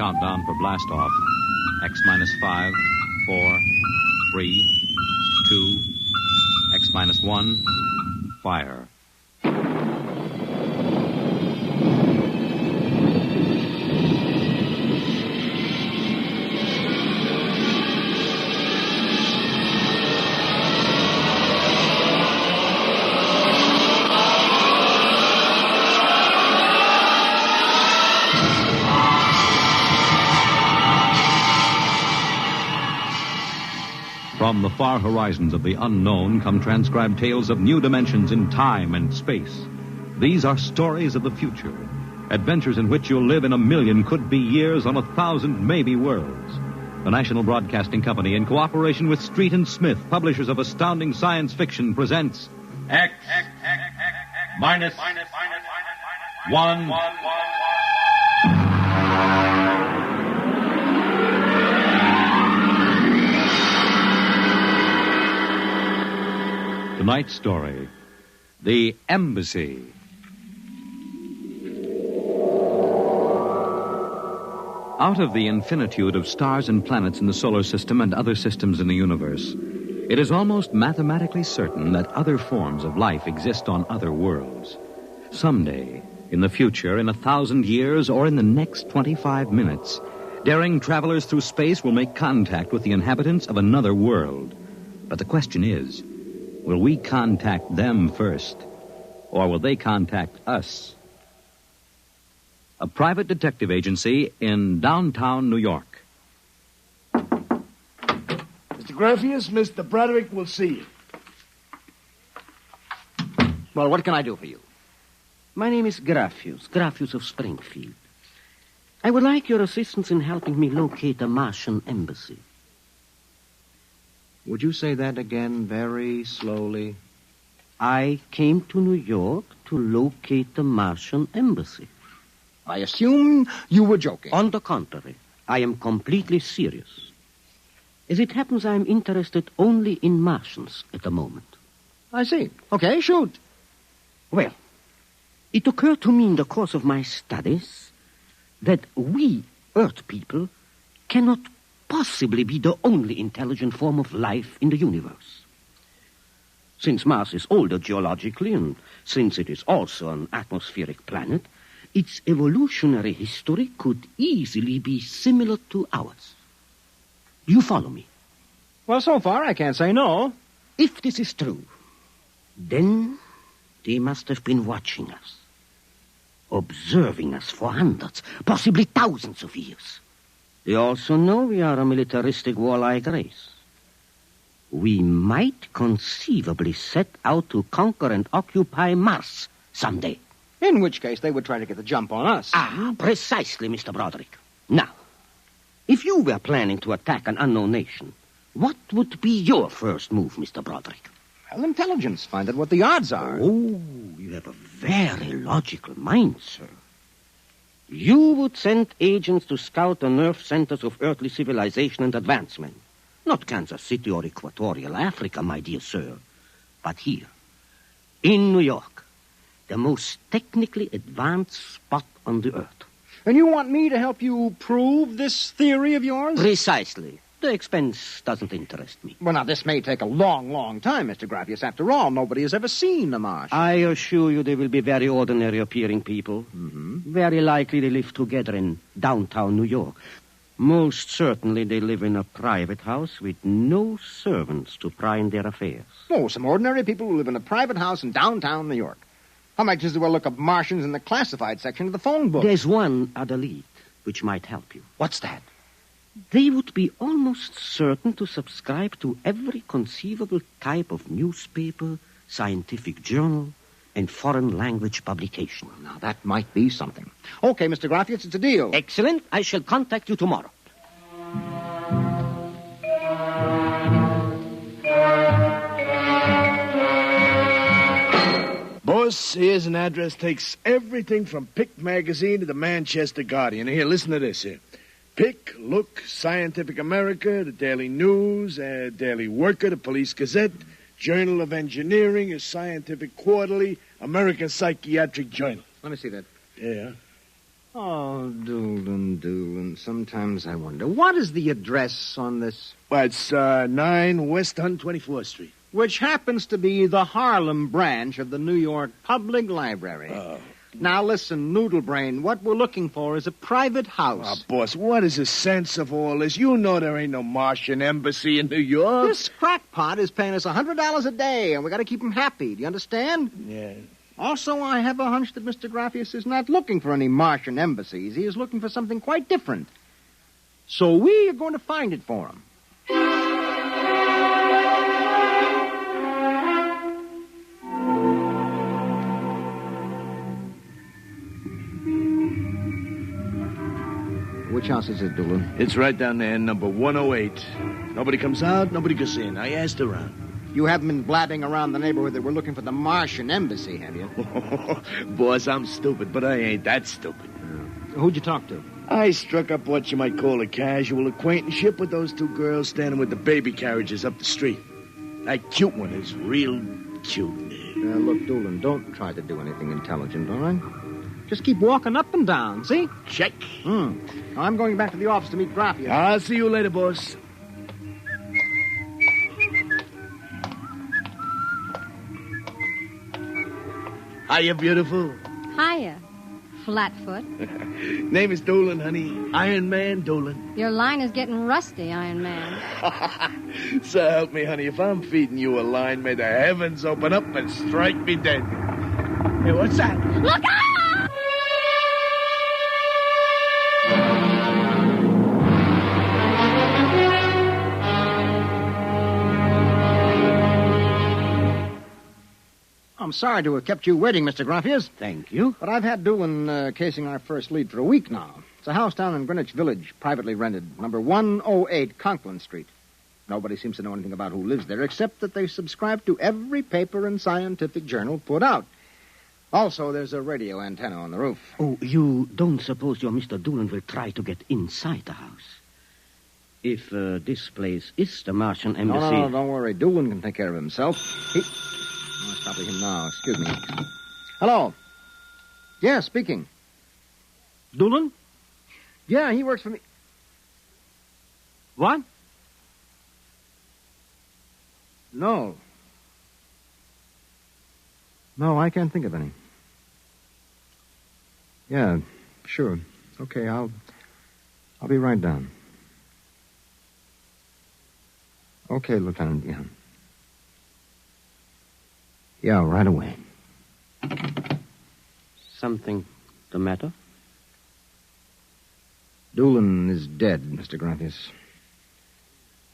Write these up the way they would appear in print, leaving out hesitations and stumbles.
countdown for blast-off. X minus 5, 4, 3, 2, X minus 1, fire. From the far horizons of the unknown come transcribed tales of new dimensions in time and space. These are stories of the future, adventures in which you'll live in 1,000,000 could-be years on 1,000 maybe worlds. The National Broadcasting Company, in cooperation with Street and Smith, publishers of astounding science fiction, presents X minus 1. Tonight's story, The Embassy. Out of the infinitude of stars and planets in the solar system and other systems in the universe, it is almost mathematically certain that other forms of life exist on other worlds. Someday, in the future, in 1,000 years, or in the next 25 minutes, daring travelers through space will make contact with the inhabitants of another world. But the question is, will we contact them first, or will they contact us? A private detective agency in downtown New York. Mr. Graffius, Mr. Broderick will see you. Well, what can I do for you? My name is Graffius of Springfield. I would like your assistance in helping me locate a Martian embassy. Would you say that again very slowly? I came to New York to locate the Martian embassy. I assume you were joking. On the contrary, I am completely serious. As it happens, I am interested only in Martians at the moment. I see. Okay, shoot. Well, it occurred to me in the course of my studies that we, Earth people, cannot possibly be the only intelligent form of life in the universe. Since Mars is older geologically, and since it is also an atmospheric planet, its evolutionary history could easily be similar to ours. Do you follow me? Well, so far I can't say no. If this is true, then they must have been watching us, observing us for hundreds, possibly thousands of years. They also know we are a militaristic, warlike race. We might conceivably set out to conquer and occupy Mars someday. In which case they would try to get the jump on us. Precisely, Mr. Broderick. Now, if you were planning to attack an unknown nation, what would be your first move, Mr. Broderick? Well, intelligence. Find out what the odds are. Oh, you have a very logical mind, sir. You would send agents to scout the nerve centers of earthly civilization and advancement. Not Kansas City or Equatorial Africa, my dear sir, but here, in New York, the most technically advanced spot on the earth. And you want me to help you prove this theory of yours? Precisely. The expense doesn't interest me. Well, now, this may take a long, long time, Mr. Graffius. After all, nobody has ever seen the Martian. I assure you they will be very ordinary-appearing people. Mm-hmm. Very likely they live together in downtown New York. Most certainly they live in a private house with no servants to pry in their affairs. Oh, some ordinary people who live in a private house in downtown New York. How much is there to look up Martians in the classified section of the phone book? There's one other lead which might help you. What's that? They would be almost certain to subscribe to every conceivable type of newspaper, scientific journal, and foreign language publication. Now, that might be something. Okay, Mr. Graffius, it's a deal. Excellent. I shall contact you tomorrow. Boss, here's an address. Takes everything from Pick Magazine to the Manchester Guardian. Here, listen to this here. Pick, Look, Scientific America, the Daily News, Daily Worker, the Police Gazette, Journal of Engineering, a Scientific Quarterly, American Psychiatric Journal. Let me see that. Yeah. Oh, Doolin. Sometimes I wonder, what is the address on this? Well, it's 9 West 124th Street. Which happens to be the Harlem branch of the New York Public Library. Oh. Now listen, Noodlebrain, what we're looking for is a private Oh, house. boss, what is the sense of all this? You know there ain't no Martian embassy in New York. This crackpot is paying us $100 a day, and we got to keep him happy. Do you understand? Yeah. Also, I have a hunch that Mr. Graffius is not looking for any Martian embassies. He is looking for something quite different. So we are going to find it for him. Which house is it, Doolin? It's right down there, number 108. Nobody comes out, nobody goes in. I asked around. You haven't been blabbing around the neighborhood that we're looking for the Martian embassy, have you? Boss, I'm stupid, but I ain't that stupid. Who'd you talk to? I struck up what you might call a casual acquaintanceship with those two girls standing with the baby carriages up the street. That cute one is real cute. Look, Doolin, don't try to do anything intelligent, all right? Just keep walking up and down, see? Check. I'm going back to the office to meet Graffius. I'll see you later, boss. Hiya, beautiful. Hiya, Flatfoot. Name is Doolin, honey. Iron Man Doolin. Your line is getting rusty, Iron Man. So help me, honey. If I'm feeding you a line, may the heavens open up and strike me dead. Hey, what's that? Look out! I'm sorry to have kept you waiting, Mr. Graffius. Thank you. But I've had Doolin casing our first lead for a week now. It's a house down in Greenwich Village, privately rented, number 108 Conklin Street. Nobody seems to know anything about who lives there, except that they subscribe to every paper and scientific journal put out. Also, there's a radio antenna on the roof. Oh, you don't suppose your Mr. Doolin will try to get inside the house? If this place is the Martian embassy... No, don't worry. Doolin can take care of himself. Oh, it's probably him now. Excuse me. Hello. Yeah, speaking. Doolin? Yeah, he works for me. What? No. No, I can't think of any. Yeah, sure. Okay, I'll be right down. Okay, Lieutenant, yeah. Yeah, right away. Something the matter? Doolin is dead, Mr. Graffius.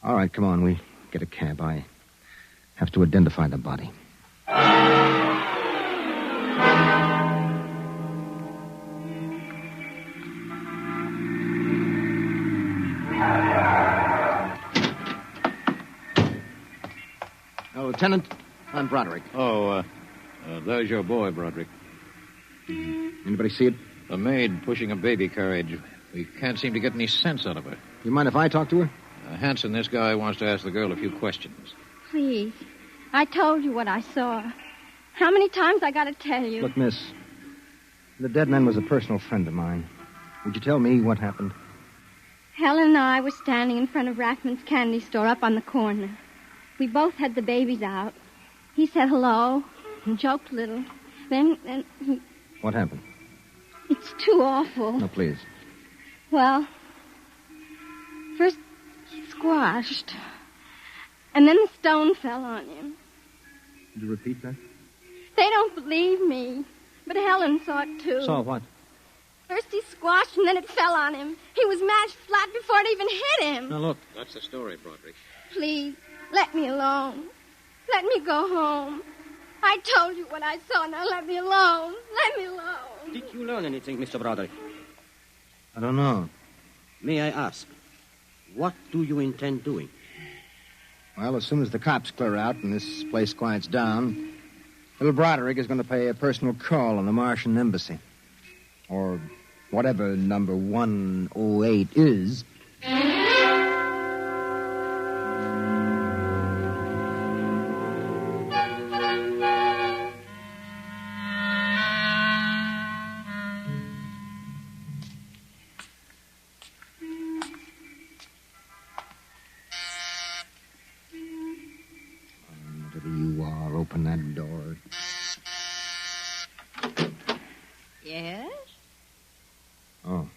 All right, come on, we get a cab. I have to identify the body. Lieutenant, I'm Broderick. There's your boy, Broderick. Anybody see it? A maid pushing a baby carriage. We can't seem to get any sense out of her. You mind if I talk to her? Hanson, this guy wants to ask the girl a few questions. Please. I told you what I saw. How many times I got to tell you? Look, miss, the dead man was a personal friend of mine. Would you tell me what happened? Helen and I were standing in front of Rackman's candy store up on the corner. We both had the babies out. He said hello and joked a little. Then he... What happened? It's too awful. No, please. Well, first he squashed. And then the stone fell on him. Could you repeat that? They don't believe me. But Helen saw it, too. Saw what? First he squashed, and then it fell on him. He was mashed flat before it even hit him. Now, look. That's the story, Broderick. Please, let me alone. Let me go home. I told you what I saw. Now let me alone. Let me alone. Did you learn anything, Mr. Broderick? I don't know. May I ask, what do you intend doing? Well, as soon as the cops clear out and this place quiets down, little Broderick is going to pay a personal call on the Martian embassy. Or whatever number 108 is. open that door. Yes? Oh.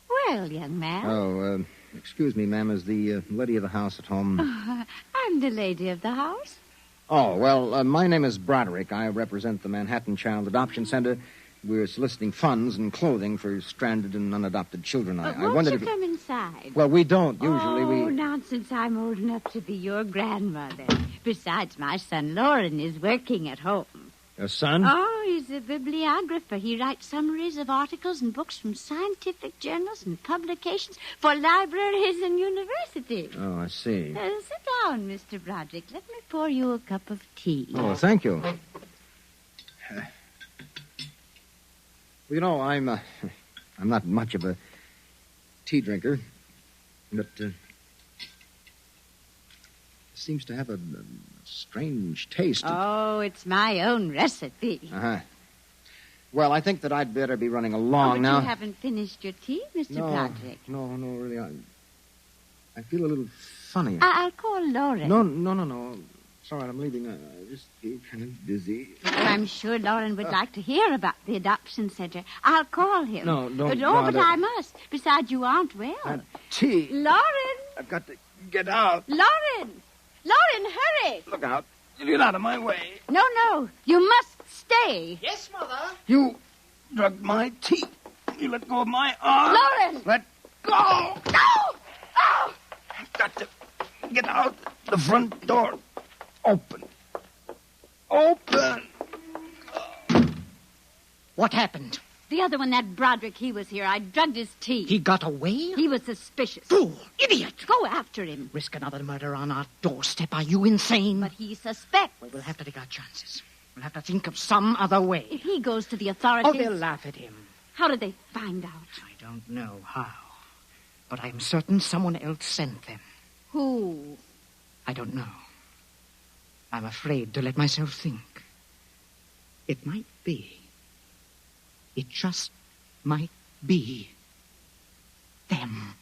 Well, young man. Oh, excuse me, ma'am. Is the lady of the house at home? I'm the lady of the house. Oh, well, my name is Broderick. I represent the Manhattan Child Adoption Center. We're soliciting funds and clothing for stranded and unadopted children. I Won't wondered you if... come inside? Well, we don't. Usually Oh, we... nonsense. I'm old enough to be your grandmother. Besides, my son Lauren is working at home. Your son? Oh, he's a bibliographer. He writes summaries of articles and books from scientific journals and publications for libraries and universities. Oh, I see. Sit down, Mr. Broderick. Let me pour you a cup of tea. Oh, thank you. Well, you know, I'm not much of a tea drinker, but seems to have a strange taste. Oh, it's my own recipe. Uh-huh. Well, I think that I'd better be running along but now. You haven't finished your tea, Mr. Broderick. No, really. I feel a little funny. I'll call Lauren. No. It's all right, I'm leaving. I just feel kind of dizzy. Well, I'm sure Lauren would like to hear about the adoption center. I'll call him. No, don't No, but bother. I must. Besides, you aren't well. Tea. Lauren! I've got to get out. Lauren! Lauren, hurry! Look out. You get out of my way. No. You must stay. Yes, Mother. You drugged my tea. You let go of my arm. Lauren! Let go. No! Oh! I've got to get out. The front door. Open. What happened? The other one, that Broderick, he was here. I drugged his tea. He got away? He was suspicious. Fool! Idiot! Go after him. Risk another murder on our doorstep. Are you insane? But he suspects. Well, we'll have to take our chances. We'll have to think of some other way. If he goes to the authorities... Oh, they'll laugh at him. How did they find out? I don't know how. But I'm certain someone else sent them. Who? I don't know. I'm afraid to let myself think. It might be. It just might be them.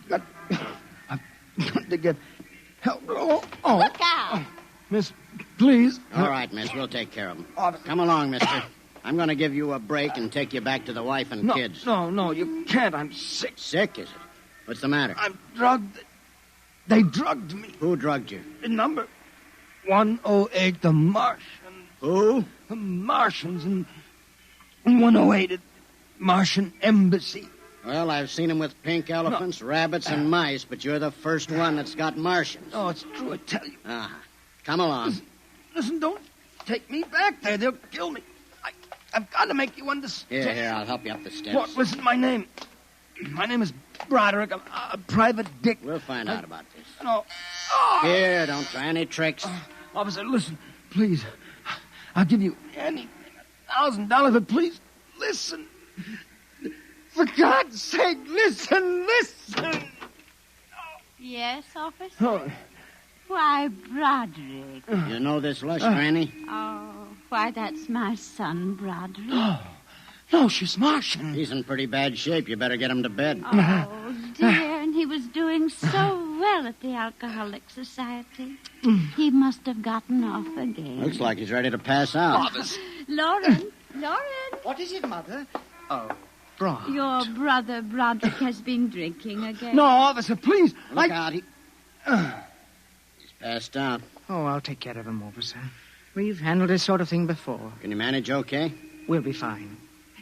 I've got to get help. Oh. Look out! Miss, please. All right, miss, we'll take care of him. Come along, mister. I'm going to give you a break and take you back to the wife and kids. No, you can't. I'm sick. Sick, is it? What's the matter? I'm drugged. They drugged me. Who drugged you? The number 108, the Martians. Who? The Martians in 108 at Martian Embassy. Well, I've seen them with pink elephants, rabbits, and mice, but you're the first one that's got Martians. Oh, it's true, I tell you. Come along. Listen, don't take me back there. They'll kill me. I've got to make you understand. Here, I'll help you up the steps. What? Listen, my name. My name is Broderick. I'm a private dick. We'll find out about this. No. Here, don't try any tricks. Officer, listen, please. I'll give you anything, $1,000, but please, listen. For God's sake, listen. Yes, officer? Oh. Why, Broderick. You know this lush, Granny? Oh, why, that's my son, Broderick. No, she's Martian. He's in pretty bad shape. You better get him to bed. Oh, dear, and he was doing so well at the Alcoholic Society. He must have gotten off again. Looks like he's ready to pass out. Lauren! What is it, Mother? Oh, Brod. Your brother Broderick has been drinking again. No, officer, please. Look out. He's passed out. Oh, I'll take care of him, officer. We've handled this sort of thing before. Can you manage okay? We'll be fine.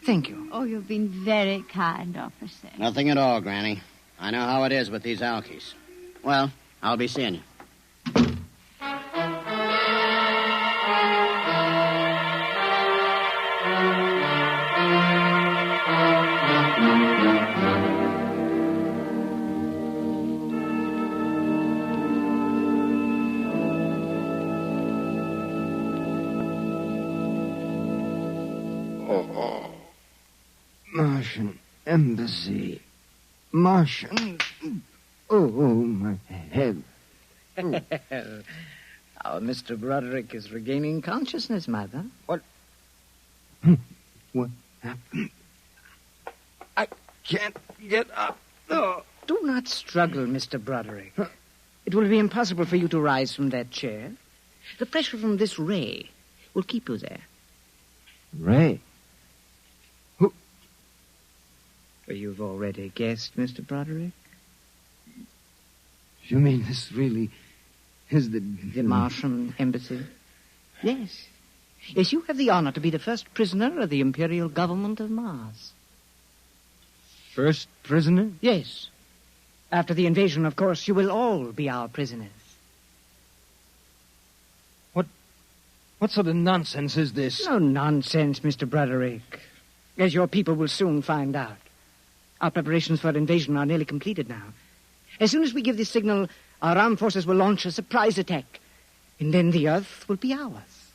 Thank you. Oh, you've been very kind, officer. Nothing at all, Granny. I know how it is with these Alkies. Well, I'll be seeing you. Martian Embassy. Martian. Oh, my head. Our Mr. Broderick is regaining consciousness, Mother. What What happened? I can't get up. Oh. Do not struggle, Mr. Broderick. It will be impossible for you to rise from that chair. The pressure from this ray will keep you there. Ray? Who? Well, you've already guessed, Mr. Broderick. You mean this really is the Martian embassy? Yes. Yes, you have the honor to be the first prisoner of the Imperial Government of Mars. First prisoner? Yes. After the invasion, of course, you will all be our prisoners. What sort of nonsense is this? No nonsense, Mr. Broderick. As your people will soon find out. Our preparations for invasion are nearly completed now. As soon as we give the signal, our armed forces will launch a surprise attack. And then the Earth will be ours.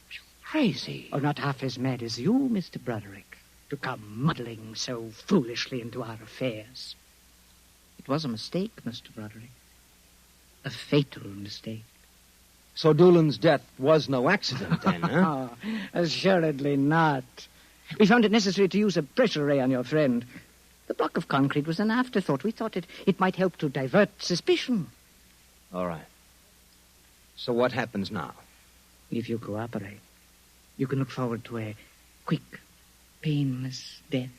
Crazy. Oh, not half as mad as you, Mr. Broderick, to come muddling so foolishly into our affairs. It was a mistake, Mr. Broderick. A fatal mistake. So Doolan's death was no accident, then, huh? Oh, assuredly not. We found it necessary to use a pressure ray on your friend. The block of concrete was an afterthought. We thought it might help to divert suspicion. All right. So what happens now? If you cooperate, you can look forward to a quick, painless death.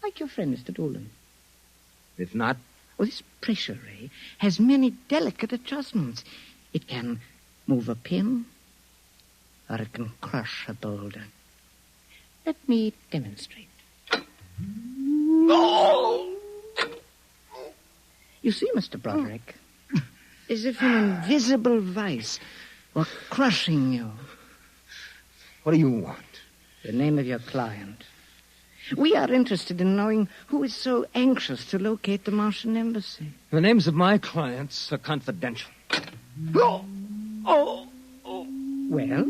Like your friend, Mr. Doolan. If not? Well, this pressure ray has many delicate adjustments. It can move a pin, or it can crush a boulder. Let me demonstrate. Oh! You see, Mr. Broderick, as if an invisible vice were crushing you. What do you want? The name of your client. We are interested in knowing who is so anxious to locate the Martian embassy. The names of my clients are confidential. Oh! Oh! Well?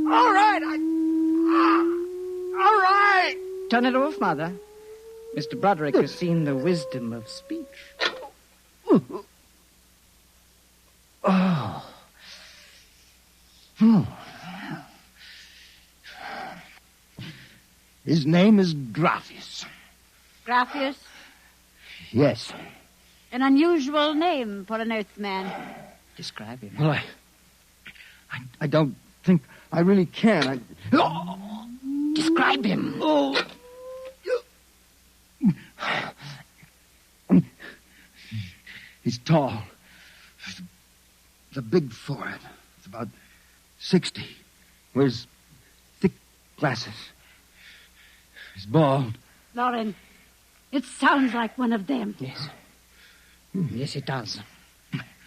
All right! All right! Turn it off, Mother. Mr. Broderick has seen the wisdom of speech. Oh. His name is Graphius. Graphius? Yes. An unusual name for an Earthman. Describe him. Well, I don't think I really can. Describe him. Oh. He's tall. The big forehead. It's about 60. Wears thick glasses. He's bald. Lauren, it sounds like one of them. Yes. Yes, it does.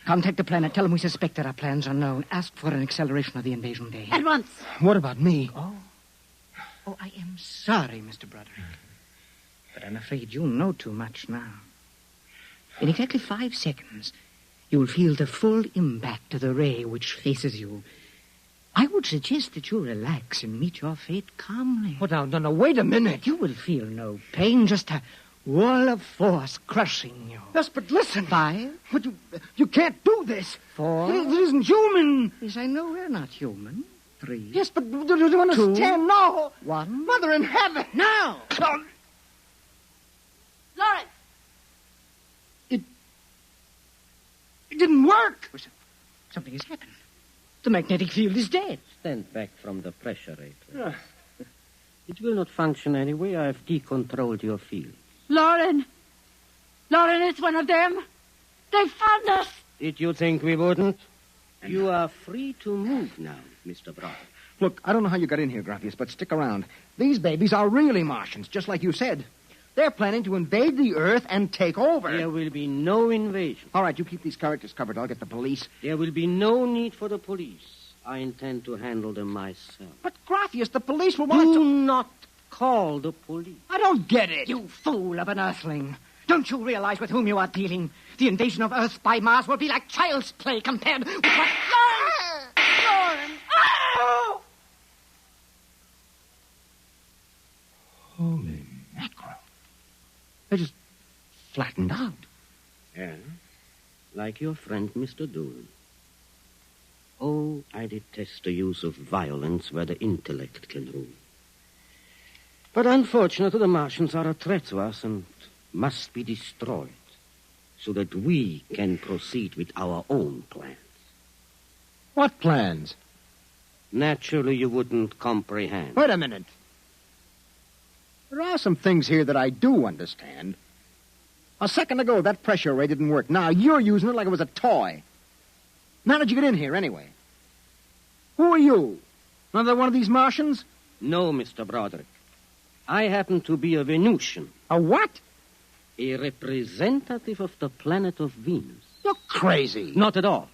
Contact the planet. Tell them we suspect that our plans are known. Ask for an acceleration of the invasion day. At once. What about me? Oh, I am sorry, Mr. Broderick. But I'm afraid you know too much now. In exactly 5 seconds, you will feel the full impact of the ray which faces you. I would suggest that you relax and meet your fate calmly. Oh, no, wait a minute. You will feel no pain, just a wall of force crushing you. Yes, but listen. 5. But you can't do this. 4. It isn't human. Yes, I know we're not human. 3. Yes, but do you understand? No. 1. Mother in heaven. Now! No. Lauren! It didn't work. Something has happened. The magnetic field is dead. Stand back from the pressure rate. It will not function anyway. I have decontrolled your field. Lauren! Lauren, it's one of them. They found us. Did you think we wouldn't? You are free to move now, Mr. Brown. Look, I don't know how you got in here, Graphius, but stick around. These babies are really Martians, just like you said. They're planning to invade the Earth and take over. There will be no invasion. All right, you keep these characters covered. I'll get the police. There will be no need for the police. I intend to handle them myself. But, Graphius, the police will want Do to... not call the police. I don't get it. You fool of an Earthling. Don't you realize with whom you are dealing? The invasion of Earth by Mars will be like child's play compared with what... Lauren! Oh! Holy mackerel. They just flattened out. Yeah, like your friend, Mr. Doolin. Oh, I detest the use of violence where the intellect can rule. But unfortunately, the Martians are a threat to us and must be destroyed so that we can proceed with our own plans. What plans? Naturally, you wouldn't comprehend. Wait a minute. There are some things here that I do understand. A second ago, that pressure ray didn't work. Now you're using it like it was a toy. How did you get in here, anyway? Who are you? Another one of these Martians? No, Mr. Broderick. I happen to be a Venusian. A what? A representative of the planet of Venus. You're crazy. Not at all.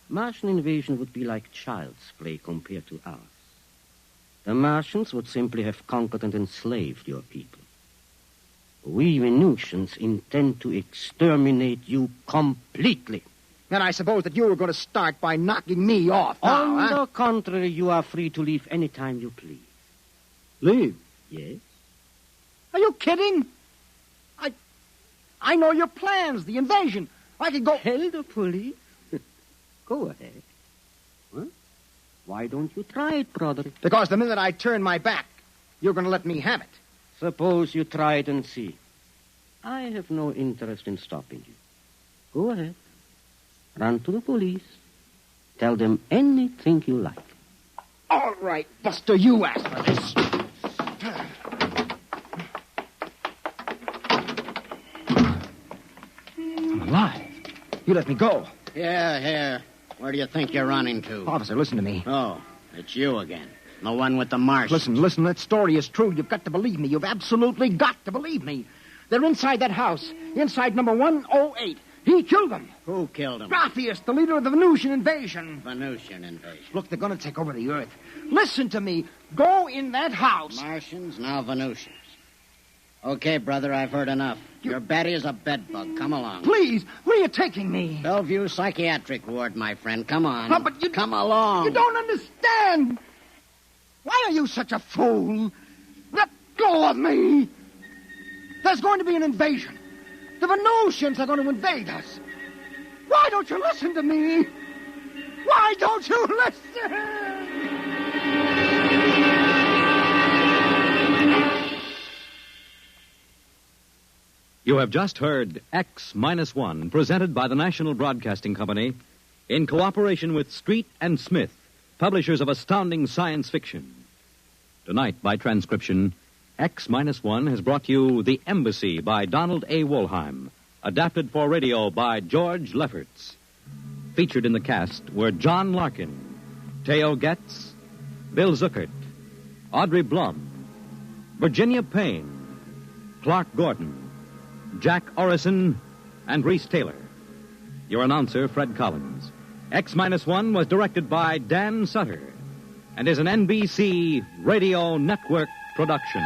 Martian invasion would be like child's play compared to ours. The Martians would simply have conquered and enslaved your people. We Venusians intend to exterminate you completely. And I suppose that you were going to start by knocking me off now, On the contrary, you are free to leave any time you please. Leave? Yes? Are you kidding? I know your plans, the invasion. I could go... Tell the police? Go ahead. Huh? Why don't you try it, Broderick? Because the minute I turn my back, you're going to let me have it. Suppose you try it and see. I have no interest in stopping you. Go ahead. Run to the police. Tell them anything you like. All right, Buster, you asked for this. I'm alive. You let me go. Here. Where do you think you're running to? Officer, listen to me. Oh, it's you again. The one with the Martians. Listen, that story is true. You've got to believe me. You've absolutely got to believe me. They're inside that house, inside number 108. He killed them. Who killed him? Graphius, the leader of the Venusian invasion. Venusian invasion. Look, they're going to take over the Earth. Listen to me. Go in that house. Martians, now Venusians. Okay, brother, I've heard enough. Your Betty is a bedbug. Come along. Please, where are you taking me? Bellevue Psychiatric Ward, my friend. Come on. No, but you... Come along. You don't understand. Why are you such a fool? Let go of me. There's going to be an invasion. The Venusians are going to invade us. Why don't you listen to me? Why don't you listen? You have just heard X-1, presented by the National Broadcasting Company in cooperation with Street and Smith, publishers of astounding science fiction. Tonight, by transcription, X-1 has brought you The Embassy by Donald A. Wollheim, adapted for radio by George Lefferts. Featured in the cast were John Larkin, Theo Getz, Bill Zuckert, Audrey Blum, Virginia Payne, Clark Gordon, Jack Orison, and Reese Taylor. Your announcer, Fred Collins. X-1 was directed by Dan Sutter and is an NBC Radio Network production.